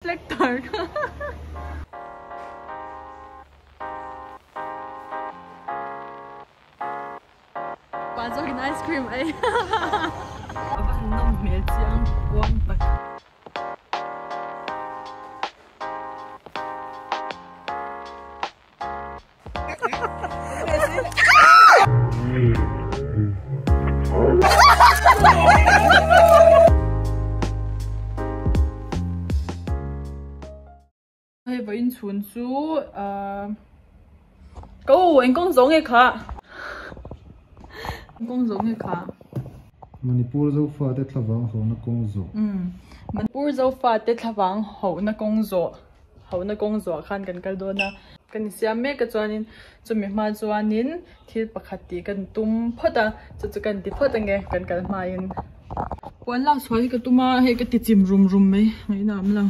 reflector. Bạn cho cái ice cream ấy. Bạn nông mẹ chiang quang bạch. Hey, với anh chuẩn chú câu anh công giống cái khá công giống cái khá Manipur dâu pha tết là vàng hậu nó công dụng Manipur dâu pha tết là vàng hậu nó công dụng khăn cần cái đó na cần xem mấy cái cho nên cho mình mà cho nên thì bắt khát thì cần tum phật à cho cần thì phật nghe cần cái mà in quan lao xoay cái tum mà hay cái thì chìm rum mấy ngày nào mà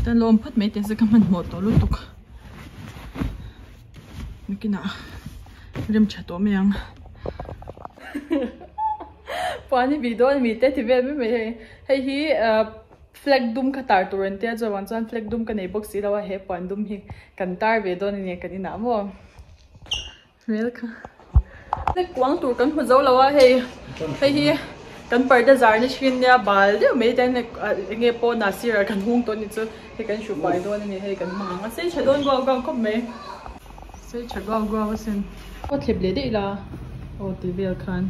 แต่ลมพัดไม่แต่สักมันหมดตัวลูกตุกนี่กินอ่ะเริ่มชัดตัวไม่ยังพอนี่วิดีโอมีแต่ที่เว็บไม่ให้ฮีแฟลกดุมขตาร์ตัวเรนเตียจะวันจันแฟลกดุมกันในบ็อกซี่แล้วว่าเฮปอนดุมฮีกันตาร์วิดีโอนี่กันนี่นะมั้งเรียกค่ะเล็กกวางตัวกันหัวเจ้าแล้วว่าให้ฮีกันเปิดได้จานนี่ชิ้นเนี่ยบาลเดี๋ยวไม่ได้เนี่ยเงี้ยปอนาซีร์กันหุ่งตัวนี้จะให้กันชูไปตัวนี้ให้กันมังอ่ะเส้นฉันโดนกวางก็ไม่เส้นฉันกวางเส้นก็เทียบเลยได้ละโอ้ตีเวลคัน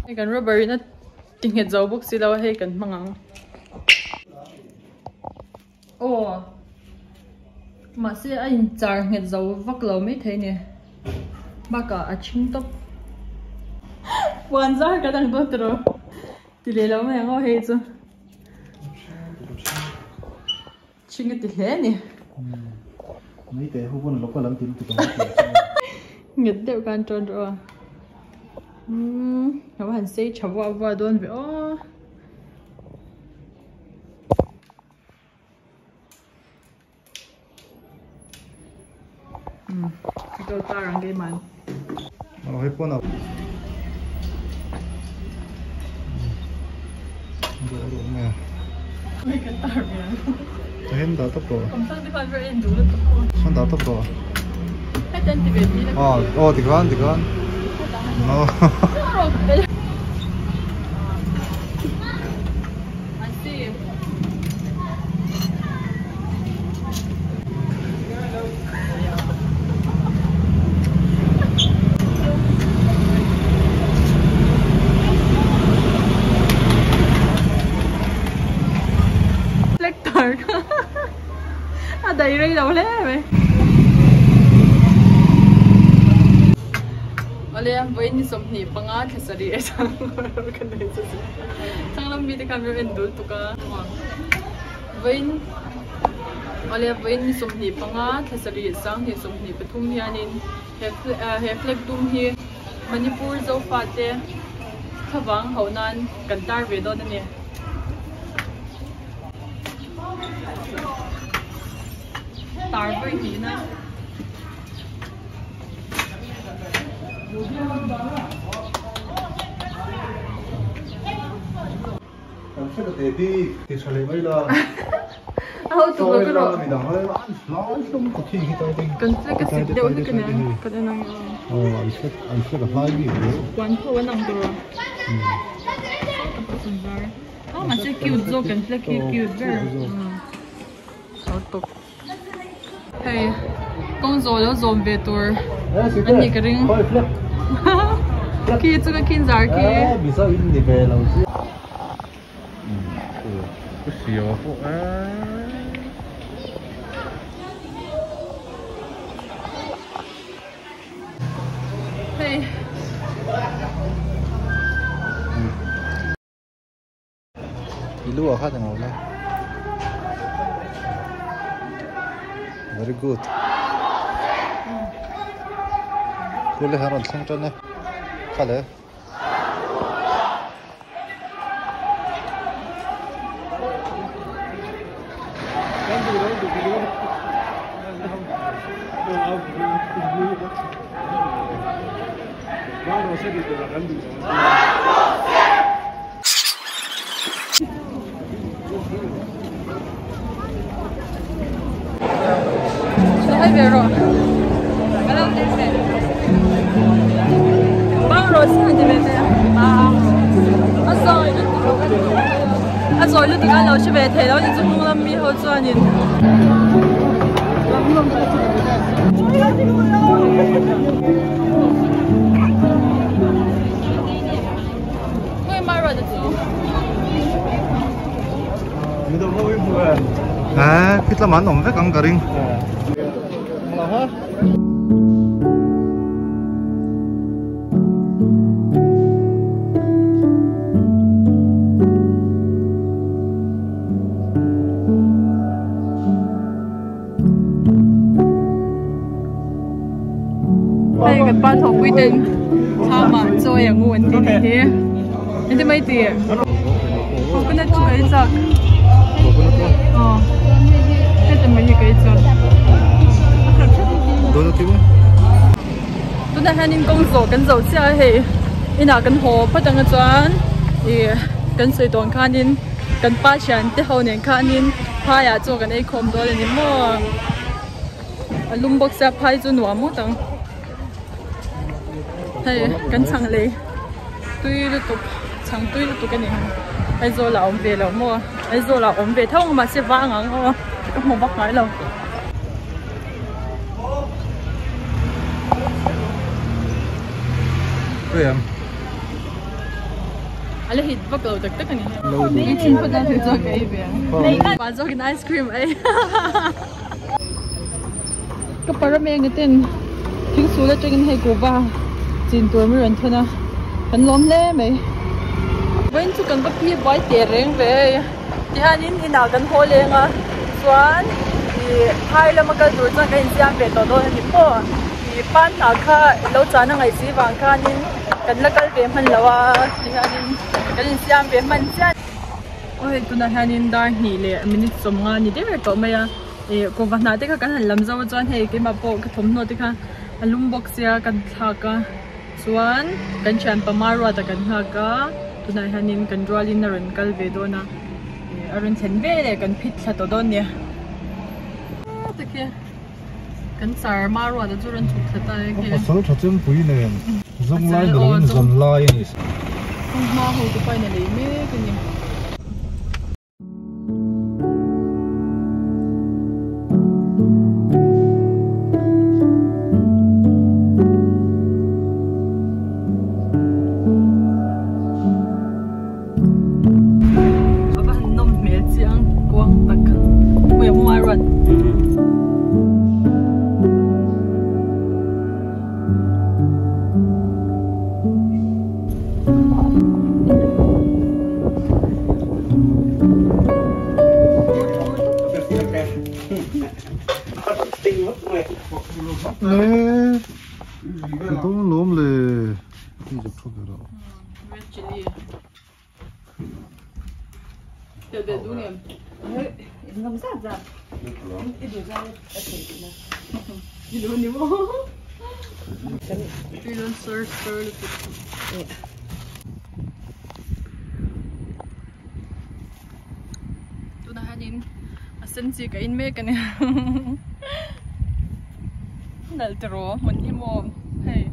ให้กันโรเบิร์ตนะติงเห็ดเจ้าบุกสิแล้วให้กันมังโอ้มาเสียอันจาร์เห็ดเจ้าวักเราไม่เท่เนี่ยบ้ากะอาชิงตบวันจาร์ก็ตั้งตัวตรอติเลแล้วไม่เอาเห็ดจ้ะชิงก็ติเลเนี่ยไม่แต่พวกมันลบก็ล้ำติดติดตรงเงี้ยเดียวกันจนตัวแล้วหันเสียชาวว่าโดนไปอ๋อก็ตารังเกมันเราให้ป้อนเอาดูไงไม่กันตาเนี่ยจะเห็นดาวตบตัวผมตั้งที่พันไปเอ็นดูแล้วตบตัวฉันดาวตบตัวให้เต้นที่เวทีแล้วอ๋อติกันโอ้ada iri đâu lẽ vậy oleh với ni som ni panga thesari sang kan dei sang lam bi te kan ben dul tuka với oleh với ni som ni panga thesari sang ni som ni pathum hianin he flag dum hi Manipur zo fate thawang honan kantar ve don ni tar với gì nữa sẽ có thể đi thì sẽ lấy mấy là tụi cái rồi mình đang hơi lắm không có khi khi tay cần sẽ cái xịt đều cái này cái này năng anh sẽ gặp hai gì đó quán thôi năng rồi mà sẽ kêu zo cần sẽ kêu ver tục hey công rồi zoom về tour anh đi cái ring khi cho cái kinh giải kia bị sao in đi về lâu chứ cái xìu phụ hey đi lúa khác thằng nào đây very good 그래 하란 생전에 가래 Hai về rồi. Bao rồi sao thì về thế? Rồi lúc từ ăn lâu sẽ về thế đó thì chúng không làm mi hậu cho nhìn. Người mai rồi được chưa? Mình đâu có biết buồn. À, cái là món nồng rất căng cả đi. Đây cái ban thổ quy định sao mà chơi ở nguồn thì thế nên thì mấy tiền không có nên chơi giặc cái gì mấy cái giặc tôi đang hành công作跟走下去你拿跟河不等个转也跟水短看您跟八千的后年看您他呀做跟那空多的你么龙博下拍就暖么等hay cánh chẳng lấy tuy lúc tục chẳng tuy lúc tục cái này ai rồi là ổn về là mua ai rồi là ổn về thông mà sẽ vang ngang không không một bác nói đâu Vậy em anh lấy hít bắt đầu tất cả này đi chín phút đang thử cho cái việc bán cho cái ice cream ấy cái parame cái tên thiếu số là cho cái hay của ba chín tuổi mới rảnh thôi nè, hắn lom lé mày, vẫn chú cần bắt bia bói tiền riêng về, thì hắn in nào cần hồ lên à, xoắn, thì hai là mà cái tuổi cho cái gì về tao thôi thì po, thì ban nào cả lâu chán là ngày xí vàng cả nên cần là cái về mình lâu à, thì hắn cái gì về mình chán, ôi tụi nó hắn đang nghỉ lệ, mình sống ngon như thế vậy cậu mày à, thì cô bạn nào thì các hắn làm sao cho hay cái mà bộ cái thùng nó thì các lum box ya kan thaka chuan kan chan pamarwa ta kan haka tunai hanin kan rolin na ran kal ve do na aron chen ve le kan phit thla to don nia ta kia kan sar marwa da churan thuk thla ta ke số thật chân bùi này dùng lai đồ dùng lai này không ma hồ to pai na le me ke ni nè tôi lốm lề đi chụp chụp được đâu red chili để đúng em làm sao ra cái điều ra cái đồ nhiều cái đồ stir tôi đã hadin asen si cái in me cái này nal tro mình hi mo hey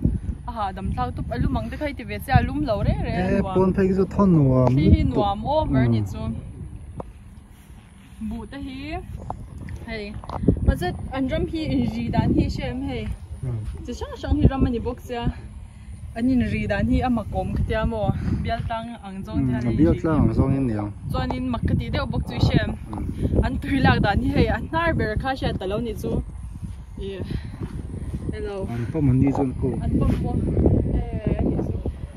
đầm thau túp alum mang te khai ti ve cha alum lo re re pon phai cái thon nuam hi nuam over ni chu bu te hi hey mà rất anh ram hi in ri dan hi shem hey chỉ sang hi ram ani box ya anh in ri dan hi ama kom khtia mo bial tang ang jong the này bial tang ang jong in niang chuan in makati de box chu shem an tui lak dan hi hey an nar ber kha sha talo ni chu hello anh có mình đi chân cô anh bấm po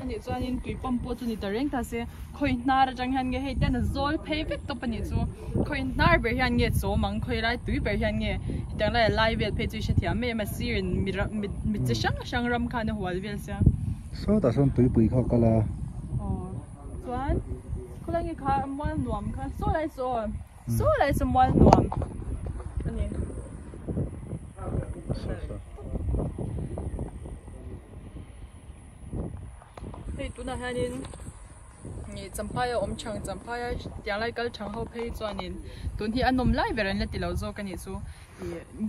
anh ấy cho anh tùy bấm po cho anh ta rèn ta sẽ khơi nار chẳng hạn nghe hay tên là zol pay vết to anh ấy cho khơi nار bề hiện nghe số mang khơi lại tùy bề hiện nghe chẳng là live về page sẽ thiam mấy mà siren mi chỉ sang ram khan nó hual về sao số ta son tùy bùi khó cả là cho anh có lẽ nghe khá muan nuam khá số lại số muan nuam anh ấy tu na hanin ni champaya om chang champaya yang lai kal chang ho phei chuanin tun hi anom lai veran la tilo zo kani chu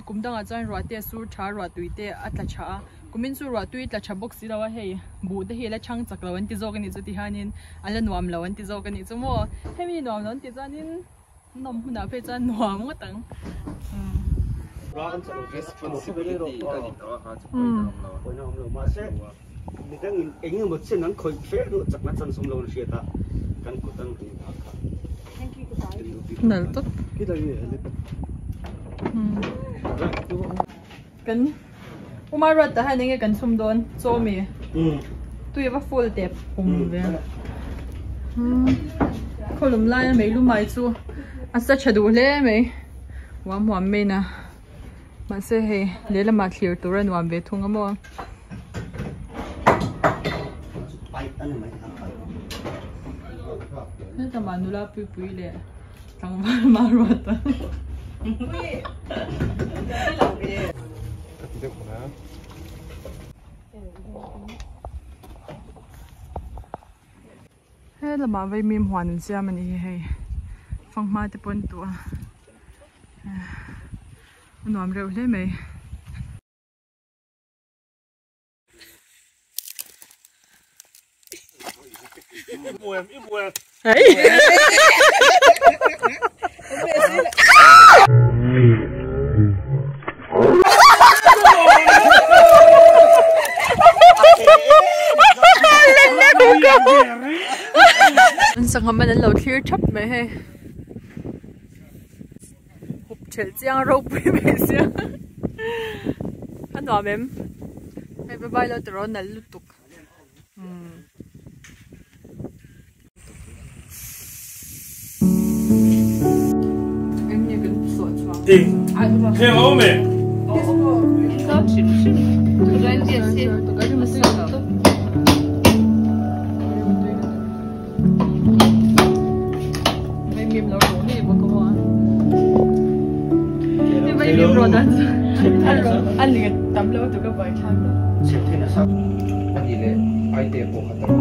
kumdanga chan ruate sur tha ruatuite atla cha kumin su ruatui tla cha box lawa hei bu de hi la chang chak lawan ti zo kani chu ti hanin ala nuam lawan ti zo kani chu mo hemi nuam non ti chanin nom huna phe chan nuam ngo tang responsibility mình anh một chân nắng khơi phế nữa chắc là chân sông lâu nó ta căn của tăng nở tốt cái đây cần Uma rot ta hai nghe cần xung đón cho mi tui va full tep hùng về kolum lai mấy lúc mai chu asa chadu le mấy wam wam me na mà sẽ he le la ma clear tu ran wam ve thung amo nên ta mà nula pui pui le thằng ma rot ta hey là mà vây mìm hoàn ra mình đi hay phong mai tập quân tua nằm rêu lấy mày ấy sang hôm nay lâu clear chắp mày hay hụt chết giang râu bùi mày xíu anh nói mềm hay bye bye lâu từ rồi nãy lúc tục em như cái sốt xoắn đi thêm ốm mày sao chỉ tụi anh biết gì tụi cái mà sao mềm lâu rồi này bao câu à mềm rồi đó anh liền tắm lâu tụi cái bài tham đó thế là sao anh gì đấy ai tiền của hắn